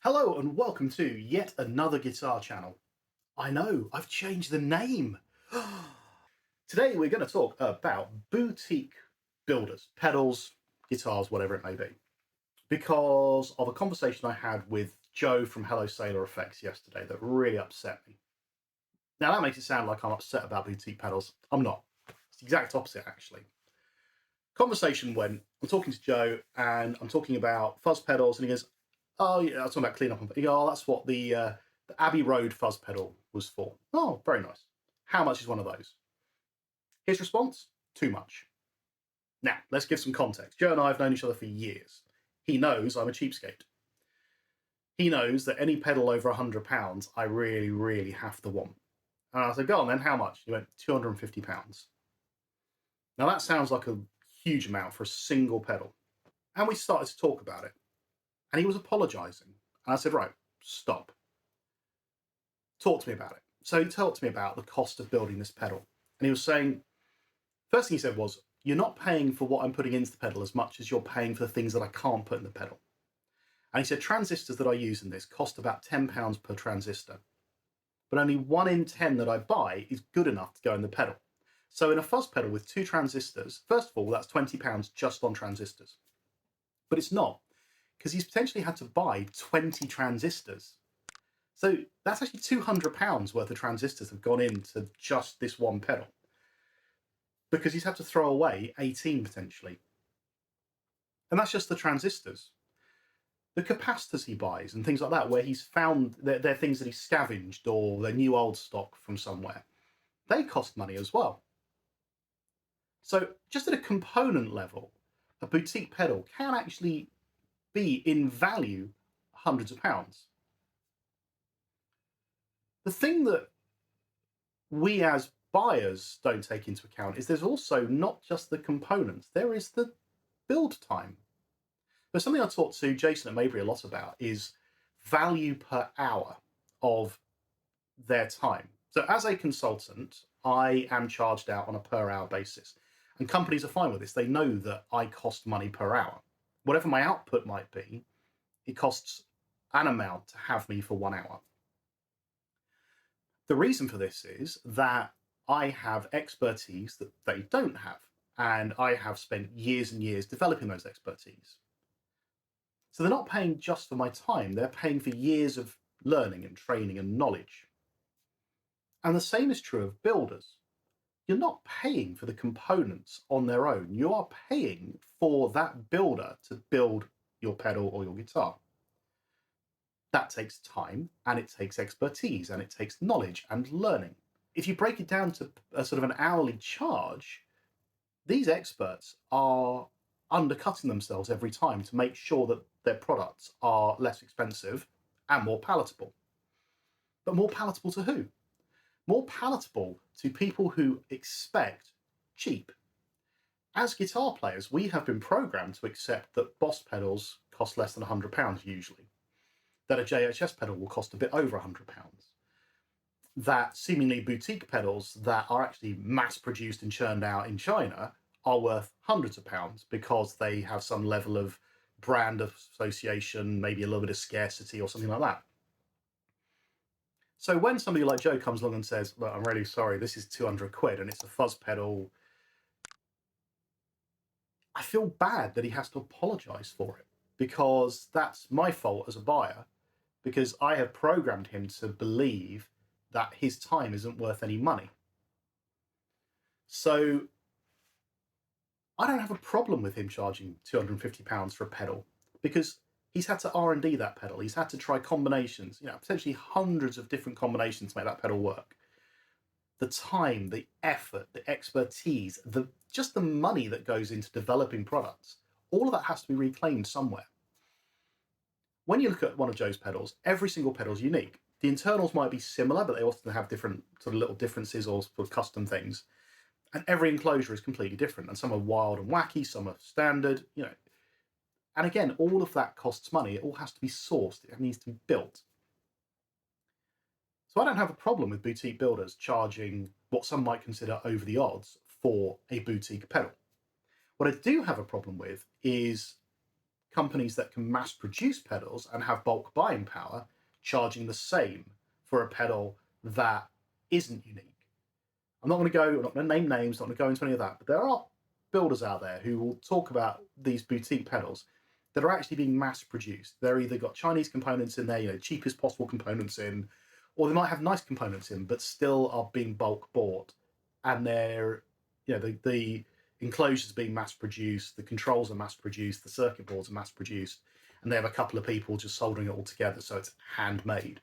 Hello and welcome to yet another guitar channel. I know, I've changed the name. Today we're going to talk about boutique builders, pedals, guitars, whatever it may be, because of a conversation I had with Joe from Hello Sailor Effects yesterday that really upset me. Now that makes it sound like I'm upset about boutique pedals. I'm not. It's the exact opposite actually. Conversation went, I'm talking to Joe and I'm talking about fuzz pedals and he goes, oh yeah, I was talking about cleanup. And oh, that's what the Abbey Road fuzz pedal was for. Oh, very nice. How much is one of those? His response, too much. Now, let's give some context. Joe and I have known each other for years. He knows I'm a cheapskate. He knows that any pedal over £100, I really, really have to want. And I said, go on then, how much? He went, £250. Now that sounds like a huge amount for a single pedal. And we started to talk about it. And he was apologising. And I said, right, stop. Talk to me about it. So he talked to me about the cost of building this pedal. And he was saying, first thing he said was, you're not paying for what I'm putting into the pedal as much as you're paying for the things that I can't put in the pedal. And he said, transistors that I use in this cost about £10 per transistor. But only 1 in 10 that I buy is good enough to go in the pedal. So in a fuzz pedal with 2 transistors, first of all, that's £20 just on transistors. But it's not, because he's potentially had to buy 20 transistors. So that's actually £200 worth of transistors have gone into just this one pedal, because he's had to throw away 18 potentially. And that's just the transistors. The capacitors he buys and things like that, where he's found they're things that he's scavenged or they're new old stock from somewhere, they cost money as well. So just at a component level, a boutique pedal can actually be in value hundreds of pounds. The thing that we as buyers don't take into account is there's also not just the components, there is the build time. But something I talked to Jason at Maybury a lot about is value per hour of their time. So as a consultant, I am charged out on a per hour basis. And companies are fine with this. They know that I cost money per hour. Whatever my output might be, it costs an amount to have me for 1 hour. The reason for this is that I have expertise that they don't have, and I have spent years and years developing those expertise. So they're not paying just for my time, they're paying for years of learning and training and knowledge. And the same is true of builders. You're not paying for the components on their own, you are paying for that builder to build your pedal or your guitar. That takes time and it takes expertise and it takes knowledge and learning. If you break it down to a sort of an hourly charge, these experts are undercutting themselves every time to make sure that their products are less expensive and more palatable. But more palatable to who? More palatable to people who expect cheap. As guitar players, we have been programmed to accept that Boss pedals cost less than £100 usually, that a JHS pedal will cost a bit over £100, that seemingly boutique pedals that are actually mass produced and churned out in China are worth hundreds of pounds because they have some level of brand association, maybe a little bit of scarcity or something like that. So when somebody like Joe comes along and says, look, I'm really sorry, this is 200 quid and it's a fuzz pedal, I feel bad that he has to apologise for it, because that's my fault as a buyer, because I have programmed him to believe that his time isn't worth any money. So I don't have a problem with him charging £250 for a pedal, because he's had to R&D that pedal. He's had to try combinations, potentially hundreds of different combinations to make that pedal work. The time, the effort, the expertise, just the money that goes into developing products, all of that has to be reclaimed somewhere. When you look at one of Joe's pedals, every single pedal is unique. The internals might be similar, but they often have different sort of little differences or sort of custom things. And every enclosure is completely different. And some are wild and wacky, some are standard, And again, all of that costs money. It all has to be sourced. It needs to be built. So I don't have a problem with boutique builders charging what some might consider over the odds for a boutique pedal. What I do have a problem with is companies that can mass produce pedals and have bulk buying power charging the same for a pedal that isn't unique. I'm not going to name names, not going to go into any of that, but there are builders out there who will talk about these boutique pedals that are actually being mass produced. They're either got Chinese components in there, cheapest possible components in, or they might have nice components in, but still are being bulk bought. And they're, the enclosures being mass produced, the controls are mass produced, the circuit boards are mass produced, and they have a couple of people just soldering it all together, so it's handmade.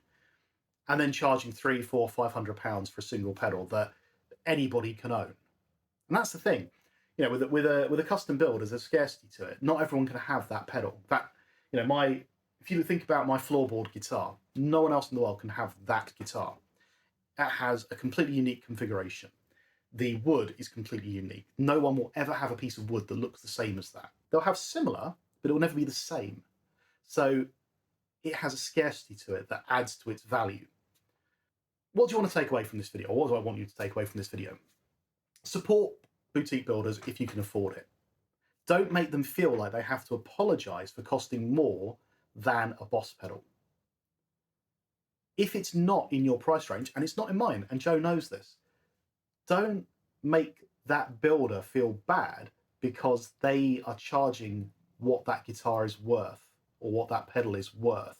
And then charging £300, £400, £500 for a single pedal that anybody can own. And that's the thing, with a custom build, there's a scarcity to it. Not everyone can have that pedal. In fact, if you think about my floorboard guitar, no one else in the world can have that guitar. It has a completely unique configuration. The wood is completely unique. No one will ever have a piece of wood that looks the same as that. They'll have similar, but it will never be the same. So it has a scarcity to it that adds to its value. What do you want to take away from this video? Or what do I want you to take away from this video? Support boutique builders if you can afford it. Don't make them feel like they have to apologize for costing more than a Boss pedal. If it's not in your price range, and it's not in mine, and Joe knows this, don't make that builder feel bad because they are charging what that guitar is worth or what that pedal is worth.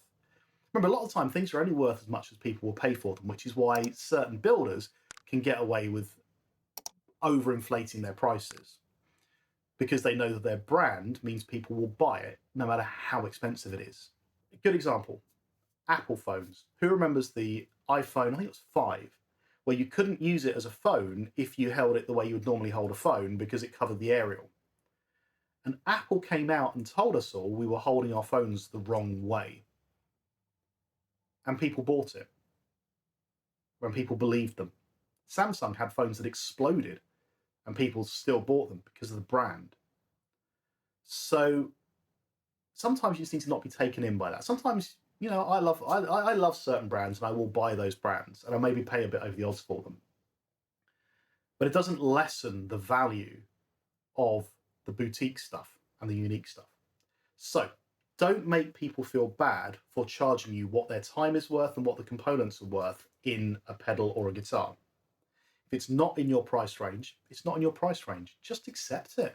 Remember, a lot of the time things are only worth as much as people will pay for them, which is why certain builders can get away with overinflating their prices, because they know that their brand means people will buy it no matter how expensive it is. A good example, Apple phones. Who remembers the iPhone, I think it was 5, where you couldn't use it as a phone if you held it the way you would normally hold a phone because it covered the aerial. And Apple came out and told us all we were holding our phones the wrong way. And people bought it when people believed them. Samsung had phones that exploded and people still bought them because of the brand. So sometimes you just need to not be taken in by that. Sometimes, I love certain brands and I will buy those brands and I maybe pay a bit over the odds for them. But it doesn't lessen the value of the boutique stuff and the unique stuff. So don't make people feel bad for charging you what their time is worth and what the components are worth in a pedal or a guitar. If it's not in your price range, it's not in your price range. Just accept it.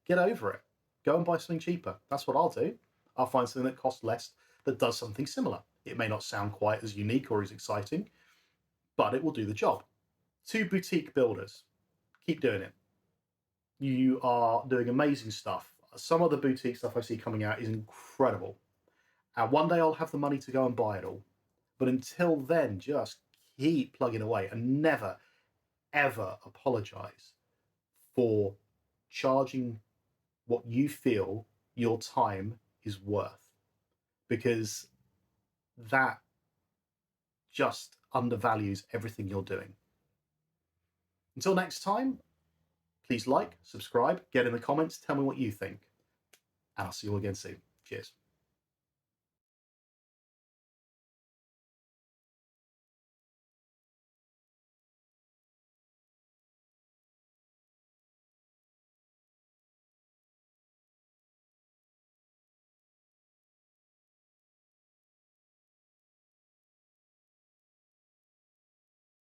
Get over it. Go and buy something cheaper. That's what I'll do. I'll find something that costs less that does something similar. It may not sound quite as unique or as exciting, but it will do the job. To boutique builders, keep doing it. You are doing amazing stuff. Some of the boutique stuff I see coming out is incredible. And one day I'll have the money to go and buy it all. But until then, just keep plugging away and never, ever apologize for charging what you feel your time is worth, because that just undervalues everything you're doing. Until next time, please like, subscribe, get in the comments, tell me what you think, and I'll see you again soon. Cheers.